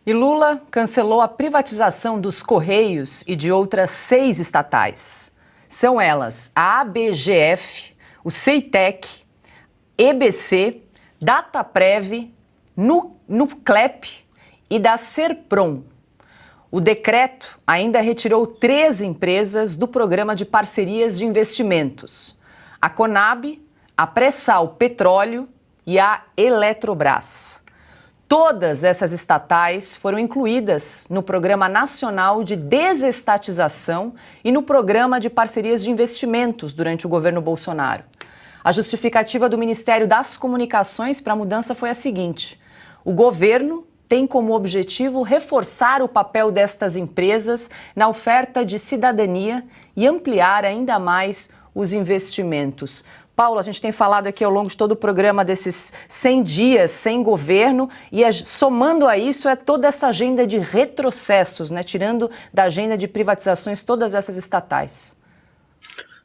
E Lula cancelou a privatização dos Correios e de outras 6 estatais. São elas a ABGF, o CEITEC, EBC, Dataprev, Nuclep e da Serprom. O decreto ainda retirou 13 empresas do programa de parcerias de investimentos: a Conab, a Pressal Petróleo e a Eletrobras. Todas essas estatais foram incluídas no Programa Nacional de Desestatização e no Programa de Parcerias de Investimentos durante o governo Bolsonaro. A justificativa do Ministério das Comunicações para a mudança foi a seguinte: o governo tem como objetivo reforçar o papel destas empresas na oferta de cidadania e ampliar ainda mais os investimentos. Paulo, a gente tem falado aqui ao longo de todo o programa desses 100 dias sem governo e somando a isso é toda essa agenda de retrocessos, né? Tirando da agenda de privatizações todas essas estatais.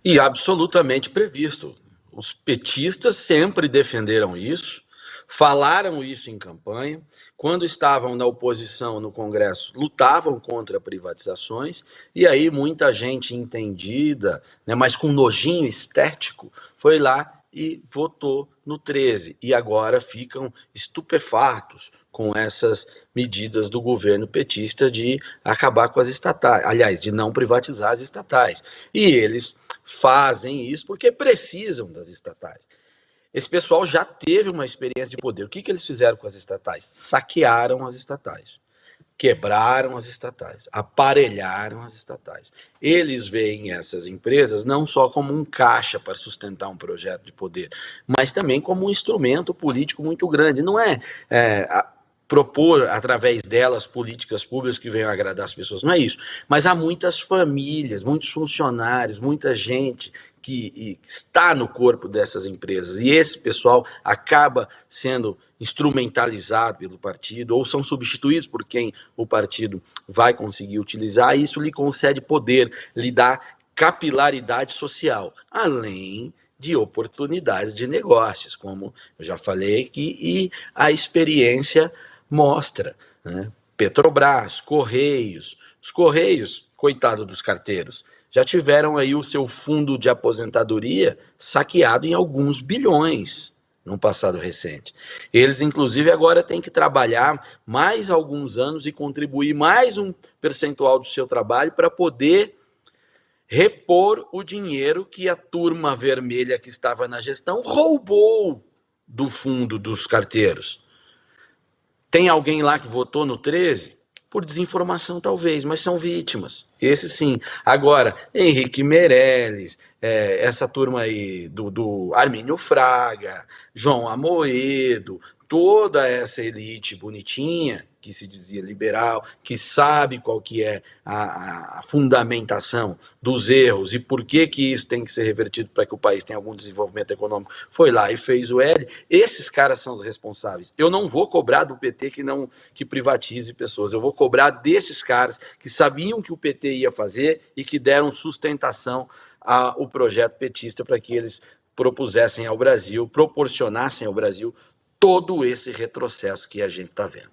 E absolutamente previsto. Os petistas sempre defenderam isso, falaram isso em campanha. Quando estavam na oposição no Congresso, lutavam contra privatizações, e aí muita gente entendida, né, mas com nojinho estético, foi lá e votou no 13. E agora ficam estupefatos com essas medidas do governo petista de acabar com as estatais, aliás, de não privatizar as estatais. E eles fazem isso porque precisam das estatais. Esse pessoal já teve uma experiência de poder. O que eles fizeram com as estatais? Saquearam as estatais, quebraram as estatais, aparelharam as estatais. Eles veem essas empresas não só como um caixa para sustentar um projeto de poder, mas também como um instrumento político muito grande. Não é, propor, através delas, políticas públicas que venham agradar as pessoas, não é isso. Mas há muitas famílias, muitos funcionários, muita gente que está no corpo dessas empresas, e esse pessoal acaba sendo instrumentalizado pelo partido, ou são substituídos por quem o partido vai conseguir utilizar, e isso lhe concede poder, lhe dá capilaridade social, além de oportunidades de negócios, como eu já falei aqui, e a experiência mostra, né? Petrobras, Correios, os Correios, coitado dos carteiros, já tiveram aí o seu fundo de aposentadoria saqueado em alguns bilhões no passado recente. Eles, inclusive, agora têm que trabalhar mais alguns anos e contribuir mais um percentual do seu trabalho para poder repor o dinheiro que a turma vermelha que estava na gestão roubou do fundo dos carteiros. Tem alguém lá que votou no 13? Por desinformação talvez, mas são vítimas. Esse sim. Agora, Henrique Meirelles, essa turma aí do Armínio Fraga, João Amoedo, toda essa elite bonitinha, que se dizia liberal, que sabe qual que é a fundamentação dos erros e por que isso tem que ser revertido para que o país tenha algum desenvolvimento econômico, foi lá e fez o L. Esses caras são os responsáveis. Eu não vou cobrar do PT que privatize pessoas, eu vou cobrar desses caras que sabiam que o PT ia fazer e que deram sustentação ao projeto petista para que eles propusessem ao Brasil, proporcionassem ao Brasil todo esse retrocesso que a gente está vendo.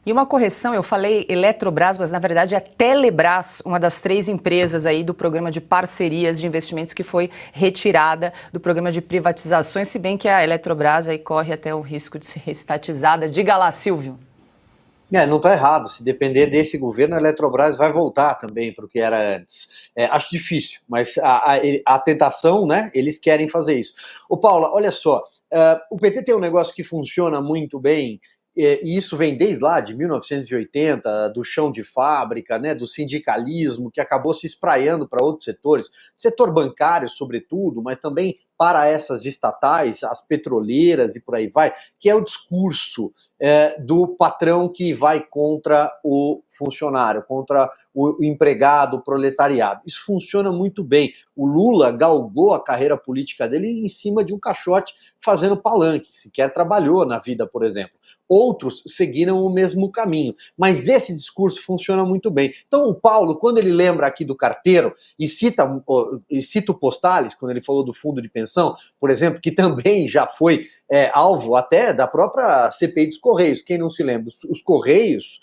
E uma correção, eu falei Eletrobras, mas na verdade é Telebras, uma das 3 empresas aí do programa de parcerias de investimentos que foi retirada do programa de privatizações, se bem que a Eletrobras aí corre até o risco de ser reestatizada. Diga lá, Silvio. Não está errado. Se depender desse governo, a Eletrobras vai voltar também para o que era antes. Acho difícil, mas a tentação, né? Eles querem fazer isso. Ô, Paula, olha só, o PT tem um negócio que funciona muito bem, e isso vem desde lá, de 1980, do chão de fábrica, né, do sindicalismo, que acabou se espraiando para outros setores, setor bancário, sobretudo, mas também para essas estatais, as petroleiras e por aí vai, que é o discurso do patrão que vai contra o funcionário, contra o empregado, o proletariado. Isso funciona muito bem. O Lula galgou a carreira política dele em cima de um caixote fazendo palanque, sequer trabalhou na vida, por exemplo. Outros seguiram o mesmo caminho. Mas esse discurso funciona muito bem. Então, o Paulo, quando ele lembra aqui do carteiro e cita o Postales, quando ele falou do fundo de pensão, por exemplo, que também já foi alvo até da própria CPI dos Correios. Quem não se lembra, os Correios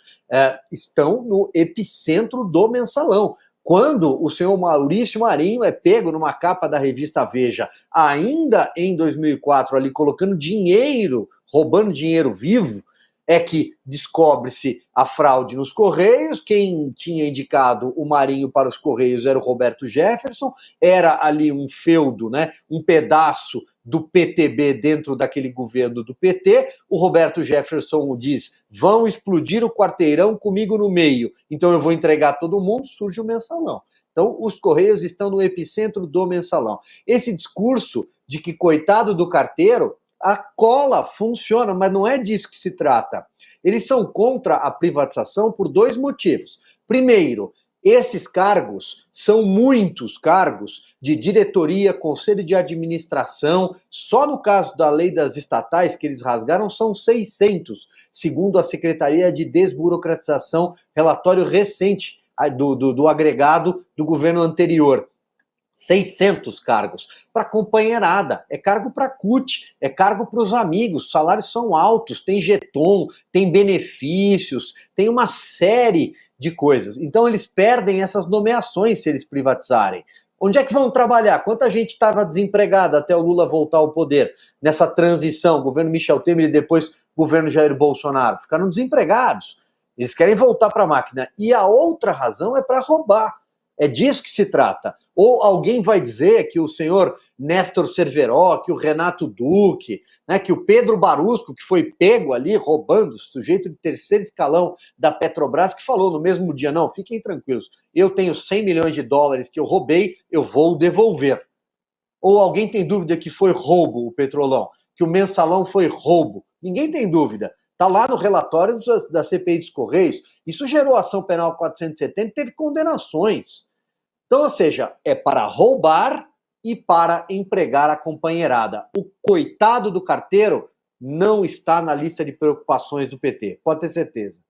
estão no epicentro do mensalão. Quando o senhor Maurício Marinho é pego numa capa da revista Veja, ainda em 2004, ali colocando dinheiro, roubando dinheiro vivo, é que descobre-se a fraude nos Correios. Quem tinha indicado o Marinho para os Correios era o Roberto Jefferson, era ali um feudo, né, um pedaço do PTB dentro daquele governo do PT. O Roberto Jefferson diz, vão explodir o quarteirão comigo no meio, então eu vou entregar todo mundo, surge o mensalão. Então, os Correios estão no epicentro do mensalão. Esse discurso de que coitado do carteiro, a cola funciona, mas não é disso que se trata. Eles são contra a privatização por dois motivos. Primeiro, esses cargos são muitos cargos de diretoria, conselho de administração. Só no caso da lei das estatais que eles rasgaram são 600, segundo a Secretaria de Desburocratização, relatório recente do agregado do governo anterior. 600 cargos para companheirada, é cargo para CUT, é cargo para os amigos, salários são altos, tem jeton, tem benefícios, tem uma série de coisas. Então eles perdem essas nomeações se eles privatizarem. Onde é que vão trabalhar? Quanta gente estava desempregada até o Lula voltar ao poder? Nessa transição, governo Michel Temer e depois governo Jair Bolsonaro. Ficaram desempregados. Eles querem voltar para a máquina. E a outra razão é para roubar. É disso que se trata. Ou alguém vai dizer que o senhor Néstor Cerveró, que o Renato Duque, né, que o Pedro Barusco, que foi pego ali roubando, sujeito de terceiro escalão da Petrobras, que falou no mesmo dia, não, fiquem tranquilos, eu tenho 100 milhões de dólares que eu roubei, eu vou devolver. Ou alguém tem dúvida que foi roubo o Petrolão, que o mensalão foi roubo? Ninguém tem dúvida. Está lá no relatório da CPI dos Correios. Isso gerou ação penal 470 e teve condenações. Então, ou seja, é para roubar e para empregar a companheirada. O coitado do carteiro não está na lista de preocupações do PT, pode ter certeza.